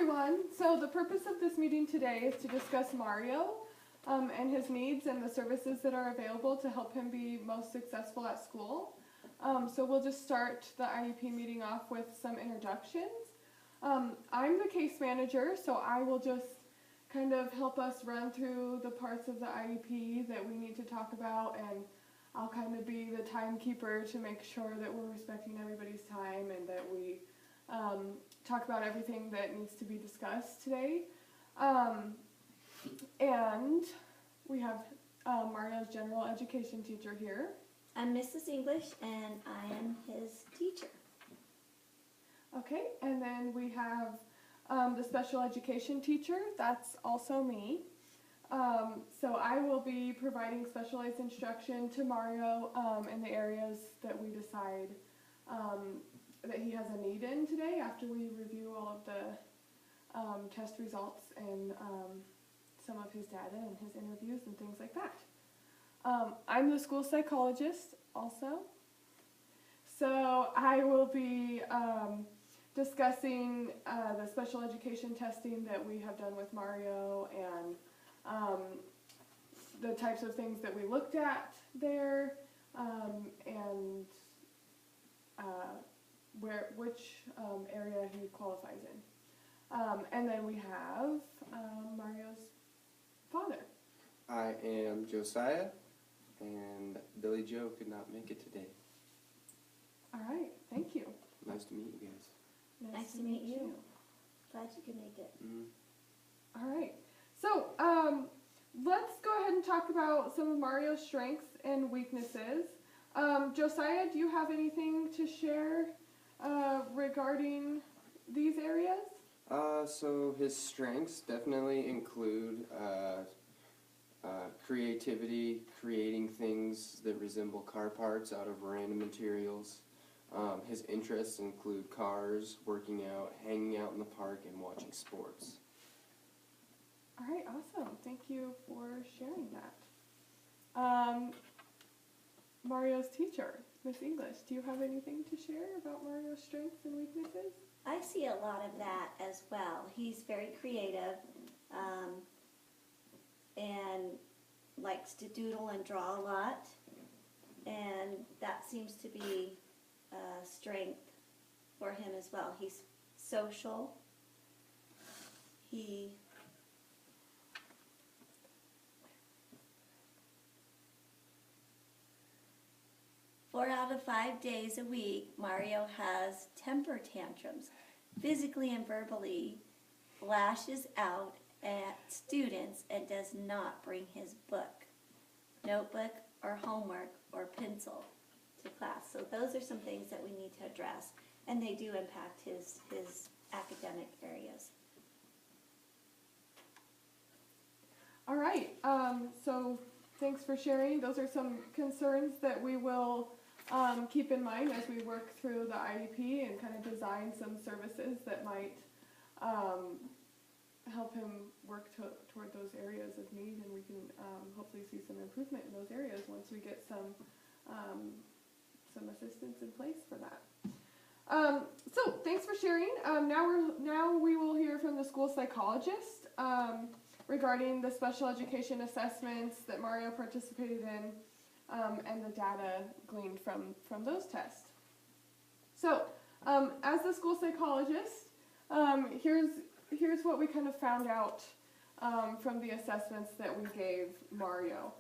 everyone. So the purpose of this meeting today is to discuss Mario and his needs and the services that are available to help him be most successful at school. So we'll just start the IEP meeting off with some introductions. I'm the case manager, so I will just kind of help us run through the parts of the IEP that we need to talk about, and I'll kind of be the timekeeper to make sure that we're respecting everybody's time and that we talk about everything that needs to be discussed today. And we have Mario's general education teacher here. I'm Mrs. English, and I am his teacher. Okay, and then we have the special education teacher. That's also me. So I will be providing specialized instruction to Mario in the areas that we decide that he has a need in today after we review all of the test results and some of his data and his interviews and things like that. I'm the school psychologist also. So I will be discussing the special education testing that we have done with Mario and the types of things that we looked at there and which area he qualifies in. And then we have Mario's father. I am Josiah, and Billy Joe could not make it today. All right, thank you. Nice to meet you guys. Nice to meet you. Glad you could make it. All right, so let's go ahead and talk about some of Mario's strengths and weaknesses. Josiah, do you have anything to share regarding these areas? So his strengths definitely include creativity, creating things that resemble car parts out of random materials. His interests include cars, working out, hanging out in the park, and watching sports. All right, awesome. Thank you for sharing that. Mario's teacher, Miss English, do you have anything to share about Mario's strengths and weaknesses? I see a lot of that as well. He's very creative and likes to doodle and draw a lot, and that seems to be a strength for him as well. He's social. He 4 out of 5 days a week, Mario has temper tantrums, physically and verbally lashes out at students and does not bring his book, notebook, or homework, or pencil to class. So those are some things that we need to address, and they do impact his academic areas. All right, so thanks for sharing. Those are some concerns that we will keep in mind as we work through the IEP and kind of design some services that might help him work toward those areas of need, and we can hopefully see some improvement in those areas once we get some assistance in place for that. So thanks for sharing. Now we will hear from the school psychologist regarding the special education assessments that Mario participated in and the data gleaned from those tests. So as the school psychologist, here's what we kind of found out from the assessments that we gave Mario.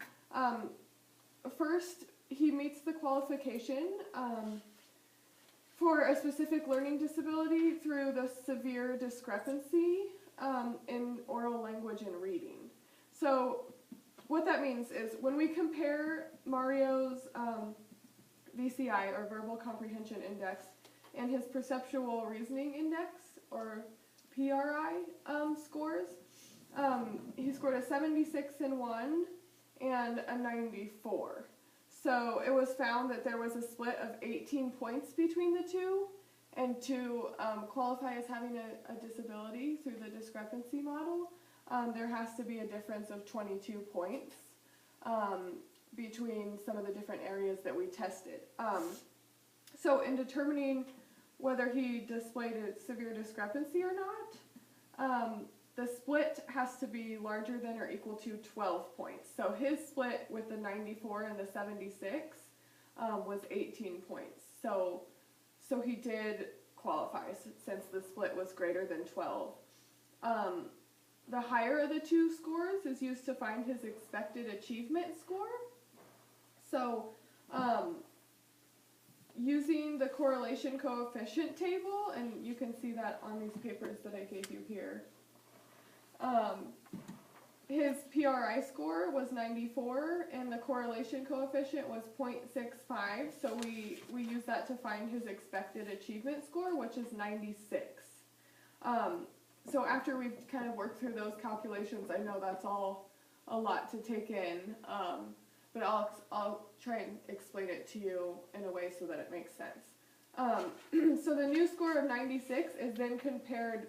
First, he meets the qualification for a specific learning disability through the severe discrepancy in oral language and reading. So what that means is when we compare Mario's VCI, or Verbal Comprehension Index, and his Perceptual Reasoning Index, or PRI scores, he scored a 76 in one and a 94. So it was found that there was a split of 18 points between the two, and to qualify as having a disability through the discrepancy model, there has to be a difference of 22 points between some of the different areas that we tested. So in determining whether he displayed a severe discrepancy or not, The split has to be larger than or equal to 12 points. So his split with the 94 and the 76 was 18 points. So he did qualify since the split was greater than 12. The higher of the two scores is used to find his expected achievement score. So using the correlation coefficient table, and you can see that on these papers that I gave you here, his PRI score was 94 and the correlation coefficient was 0.65, so we use that to find his expected achievement score, which is 96. So after we've kind of worked through those calculations, I know that's all a lot to take in, but I'll try and explain it to you in a way so that it makes sense. So the new score of 96 is then compared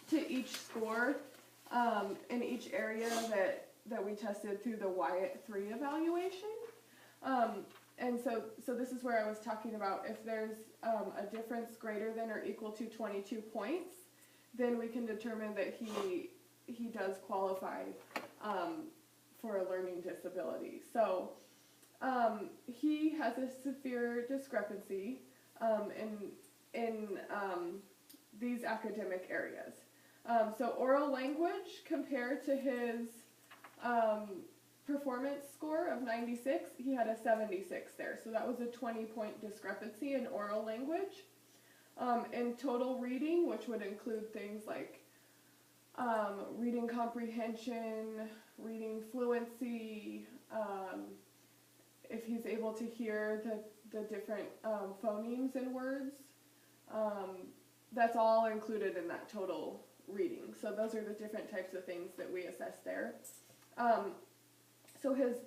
to each score in each area that we tested through the Wyatt 3 evaluation. And so this is where I was talking about if there's a difference greater than or equal to 22 points, then we can determine that he does qualify for a learning disability. So he has a severe discrepancy in these academic areas. So oral language compared to his performance score of 96, he had a 76 there. So that was a 20-point discrepancy in oral language. In total reading, which would include things like reading comprehension, reading fluency, if he's able to hear the different phonemes in words, that's all included in that total reading. So those are the different types of things that we assess there. So his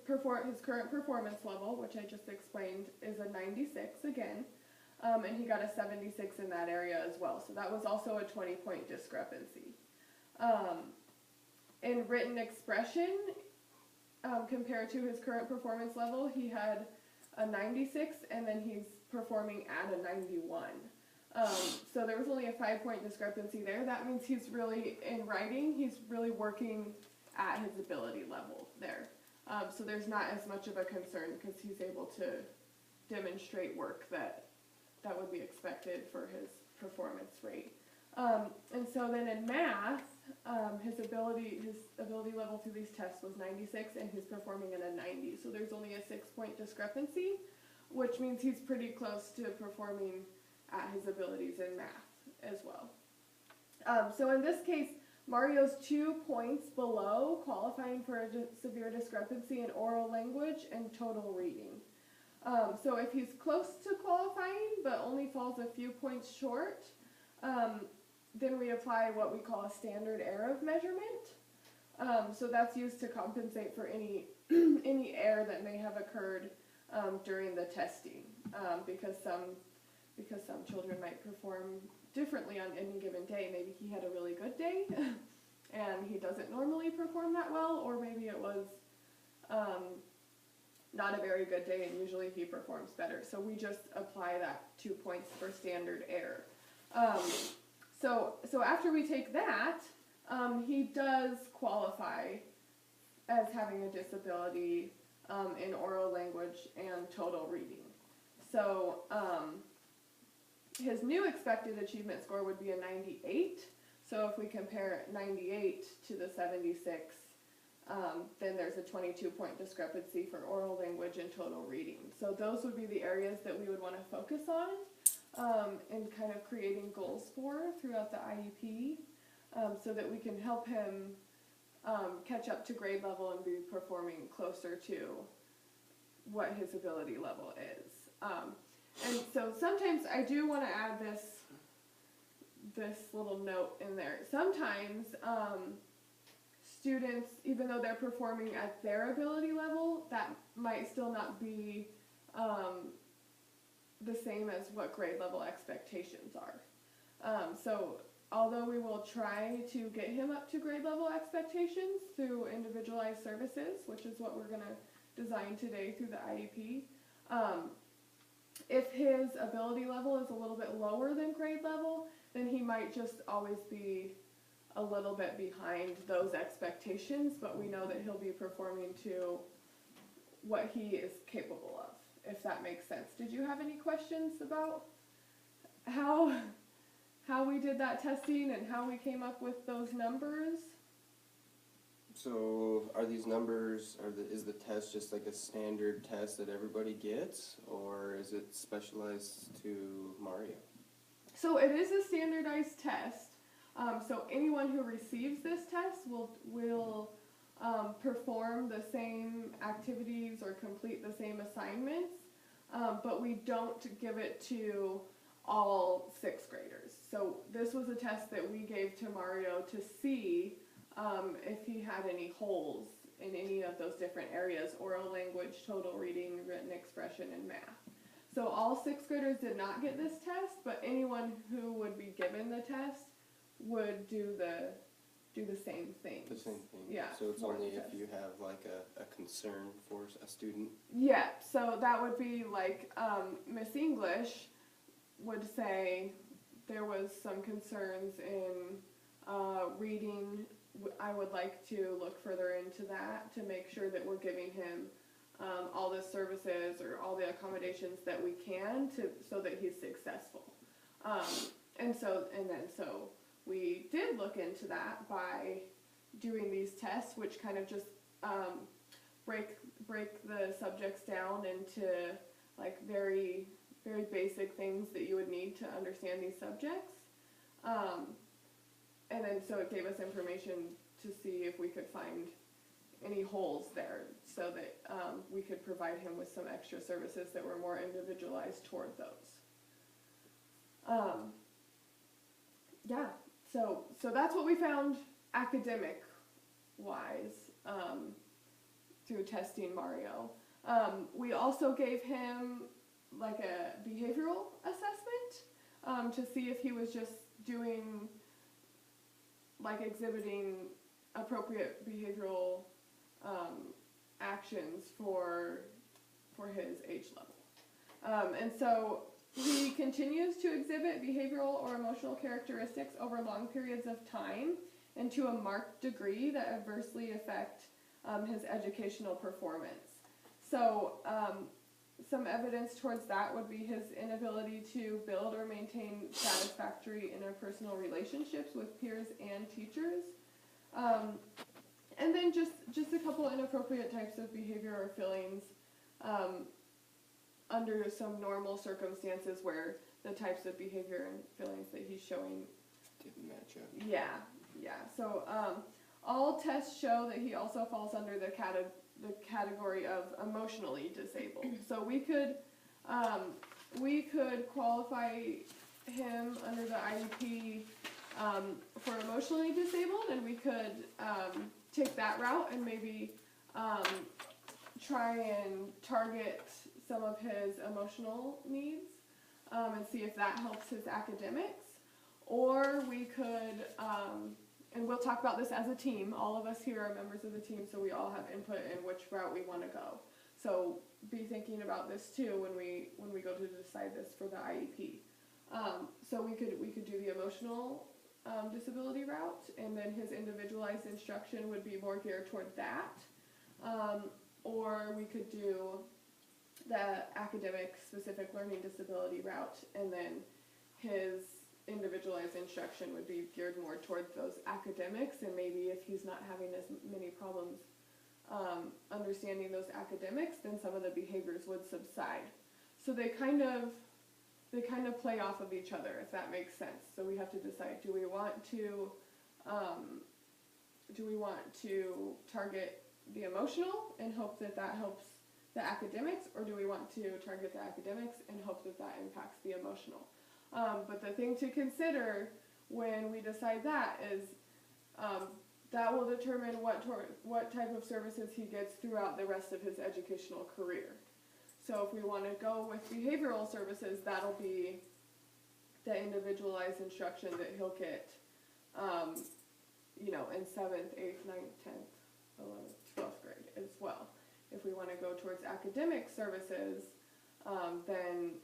current performance level, which I just explained, is a 96 again, and he got a 76 in that area as well. So that was also a 20-point discrepancy. In written expression, compared to his current performance level, he had a 96, and then he's performing at a 91. So there was only a 5-point discrepancy there. That means he's really, in writing, he's really working at his ability level there. So there's not as much of a concern because he's able to demonstrate work that would be expected for his performance rate. And so then in math, his ability level through these tests was 96 and he's performing at a 90. So there's only a 6-point discrepancy, which means he's pretty close to performing at his abilities in math as well. So in this case, Mario's 2 points below qualifying for a severe discrepancy in oral language and total reading. So if he's close to qualifying but only falls a few points short, then we apply what we call a standard error of measurement. So that's used to compensate for any error that may have occurred during the testing, because some children might perform differently on any given day. Maybe he had a really good day and he doesn't normally perform that well, or maybe it was not a very good day and usually he performs better. So we just apply that 2 points for standard error. So after we take that, he does qualify as having a disability in oral language and total reading. So his new expected achievement score would be a 98. So if we compare 98 to the 76, then there's a 22-point discrepancy for oral language and total reading. So those would be the areas that we would want to focus on and kind of creating goals for throughout the IEP, so that we can help him catch up to grade level and be performing closer to what his ability level is. And so sometimes I do want to add this little note in there. Sometimes students, even though they're performing at their ability level, that might still not be the same as what grade level expectations are. So although we will try to get him up to grade level expectations through individualized services, which is what we're going to design today through the IEP, if his ability level is a little bit lower than grade level, then he might just always be a little bit behind those expectations, but we know that he'll be performing to what he is capable of, if that makes sense. Did you have any questions about how we did that testing and how we came up with those numbers? So are these numbers, is the test just like a standard test that everybody gets, or is it specialized to Mario? So it is a standardized test. So anyone who receives this test will perform the same activities or complete the same assignments, but we don't give it to all sixth graders. So this was a test that we gave to Mario to see if he had any holes in any of those different areas: oral language, total reading, written expression, and math. So all sixth graders did not get this test, but anyone who would be given the test would do the same thing. The same thing. Yeah. So it's for only the if test. you have like a concern for a student. Yeah, so that would be like Miss English would say there was some concerns in reading. I would like to look further into that to make sure that we're giving him all the services or all the accommodations that we can so that he's successful. So we did look into that by doing these tests, which kind of just break the subjects down into like very, very basic things that you would need to understand these subjects. And then so it gave us information to see if we could find any holes there so that we could provide him with some extra services that were more individualized toward those. So that's what we found academic-wise through testing Mario. We also gave him like a behavioral assessment to see if he was just doing, like exhibiting appropriate behavioral actions for his age level. And so he continues to exhibit behavioral or emotional characteristics over long periods of time and to a marked degree that adversely affect his educational performance. So some evidence towards that would be his inability to build or maintain satisfactory interpersonal relationships with peers and teachers. And then just a couple inappropriate types of behavior or feelings under some normal circumstances where the types of behavior and feelings that he's showing Didn't match up. Yeah. So all tests show that he also falls under the category of emotionally disabled. So we could qualify him under the IEP for emotionally disabled, and we could take that route and maybe try and target some of his emotional needs and see if that helps his academics. Or we could, and we'll talk about this as a team. All of us here are members of the team, so we all have input in which route we want to go. So be thinking about this too when we go to decide this for the IEP. So we could do the emotional disability route, and then his individualized instruction would be more geared toward that. Or we could do the academic specific learning disability route, and then his individualized instruction would be geared more toward those academics, and maybe if he's not having as many problems understanding those academics, then some of the behaviors would subside. So they kind of play off of each other, if that makes sense. So we have to decide, do we want to target the emotional and hope that helps the academics, or do we want to target the academics and hope that impacts the emotional? But the thing to consider when we decide that is that will determine what type of services he gets throughout the rest of his educational career. So if we want to go with behavioral services, that'll be the individualized instruction that he'll get, in 7th, 8th, 9th, 10th, 11th, 12th grade as well. If we want to go towards academic services, then